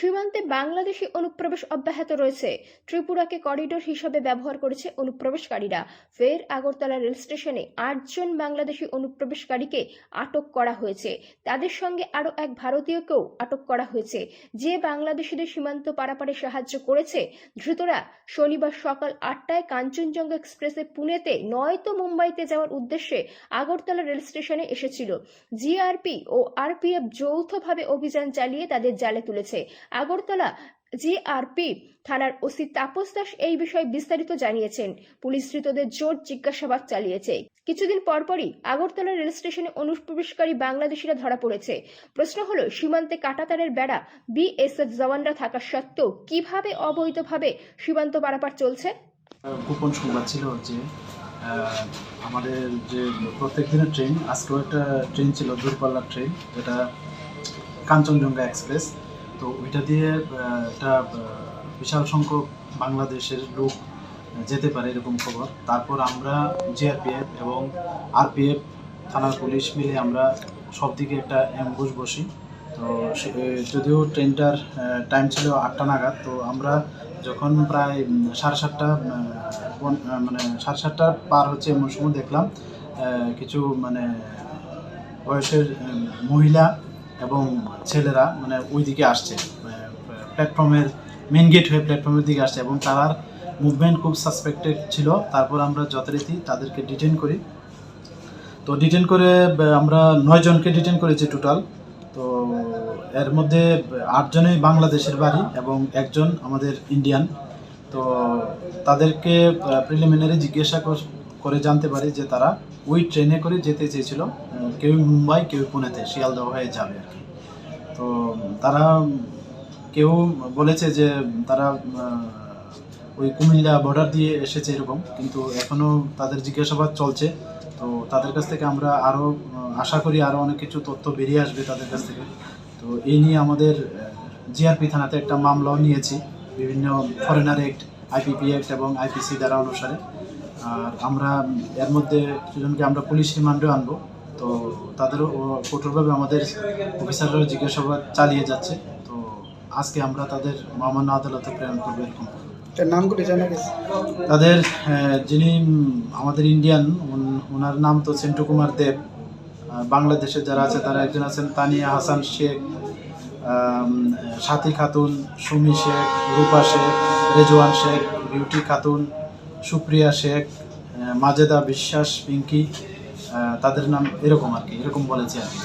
সীমান্তে বাংলাদেশি অনুপ্রবেশ অব্যাহত রয়েছে। ত্রিপুরাকে করিডোর হিসেবে ব্যবহার করেছে অনুপ্রবেশকারীরা। ফের আগরতলা রেল স্টেশনে ৮ জন বাংলাদেশি অনুপ্রবেশকারীকে আটক করা হয়েছে। তাদের সঙ্গে আরও এক ভারতীয়কেও আটক করা হয়েছে, যে বাংলাদেশিদের সীমান্ত পারাপারে সাহায্য করেছে। ধৃতরা শনিবার সকাল ৮টায় কাঞ্চনজঙ্ঘা এক্সপ্রেসে পুনেতে নয়তো মুম্বাইতে যাওয়ার উদ্দেশ্যে আগরতলা রেল স্টেশনে এসেছিল। জিআরপি ও আরপিএফ যৌথভাবে অভিযান চালিয়ে তাদের জালে তুলেছে। আগরতলা জিআরপি থানার ওসি তাপস দাস এই বিষয়ে বিস্তারিত জানিয়েছেন। পুলিশ ধৃতদের জোর জিজ্ঞাসাবাদ চালিয়েছে। কিছুদিন পরপরই আগরতলা রেল স্টেশনে অনুপ্রবেশকারী বাংলাদেশিরা ধরা পড়েছে। প্রশ্ন হলো, সীমান্তে কাঁটাতারের বেড়া, বিএসএফ জওয়ানরা থাকা সত্ত্বেও কিভাবে অবৈধভাবে সীমান্ত পারাপার চলছে? গোপন সংবাদ ছিল যে আমাদের যে প্রত্যেক দিনের ট্রেন, আজকেও একটা ট্রেন ছিল দূরপাল্লার ট্রেন, যেটা কাঞ্চনজঙ্ঘা এক্সপ্রেস। তো ওইটা দিয়ে একটা বিশাল সংখ্যক বাংলাদেশের লোক যেতে পারে এরকম খবর। তারপর আমরা জিআরপিএফ এবং আরপিএফ থানার পুলিশ মিলে আমরা সব দিকে একটা অ্যাম্বুশ বসি। তো যদিও ট্রেনটার টাইম ছিল ৮টা নাগাদ, তো আমরা যখন প্রায় 7:30 মানে 7:30 পার হচ্ছে এমন সময় দেখলাম কিছু বয়সের মহিলা এবং ছেলেরা ওই দিকে আসছে, প্ল্যাটফর্মের মেন গেট হয়ে প্ল্যাটফর্মের দিকে আসছে, এবং তার মুভমেন্ট খুব সাসপেক্টেড ছিল। তারপর আমরা যথারীতি তাদেরকে ডিটেন করি। তো ডিটেন করে আমরা 9 জনকে ডিটেন করেছি টোটাল। তো এর মধ্যে 8 জনই বাংলাদেশের বাড়ি এবং একজন আমাদের ইন্ডিয়ান। তো তাদেরকে প্রিলিমিনারি জিজ্ঞাসা করে জানতে পারি যে তারা ওই ট্রেনে করে যেতে চেয়েছিল, কেউ মুম্বাই, কেউ পুনেতে, শিয়ালদহ হয়ে যাবে আর কি। তো তারা কেউ বলেছে যে তারা ওই কুমিল্লা বর্ডার দিয়ে এসেছে এরকম, কিন্তু এখনও তাদের জিজ্ঞাসাবাদ চলছে। তো তাদের কাছ থেকে আমরা আরও আশা করি আরও অনেক কিছু তথ্য বেরিয়ে আসবে তাদের কাছ থেকে। তো এই নিয়ে আমাদের জিআরপি থানাতে একটা মামলাও নিয়েছি, বিভিন্ন ফরেনার অ্যাক্ট, আইপিপি অ্যাক্ট এবং আইপিসি দ্বারা অনুসারে। আর আমরা এর মধ্যে দুজনকে আমরা পুলিশ রিমান্ডে আনবো। তো তাদেরও কঠোরভাবে আমাদের অফিসাররাও জিজ্ঞাসাবাদ চালিয়ে যাচ্ছে। তো আজকে আমরা তাদের মহামান্য আদালতে প্রেরণ করবো এরকম। নামগুলি জানা গেছে তাদের যিনি আমাদের ইন্ডিয়ান, ওনার নাম তো সেন্টু কুমার দেব। বাংলাদেশে যারা আছে তারা একজন আছেন তানিয়া হাসান শেখ, সাথী খাতুন, সুমি শেখ, রূপা শেখ, রেজওয়ান শেখ, বিউটি খাতুন, সুপ্রিয়া শেখ, মাজেদা বিশ্বাস, পিঙ্কি, তাদের নাম এরকম আর কি, এরকম বলেছে আর কি।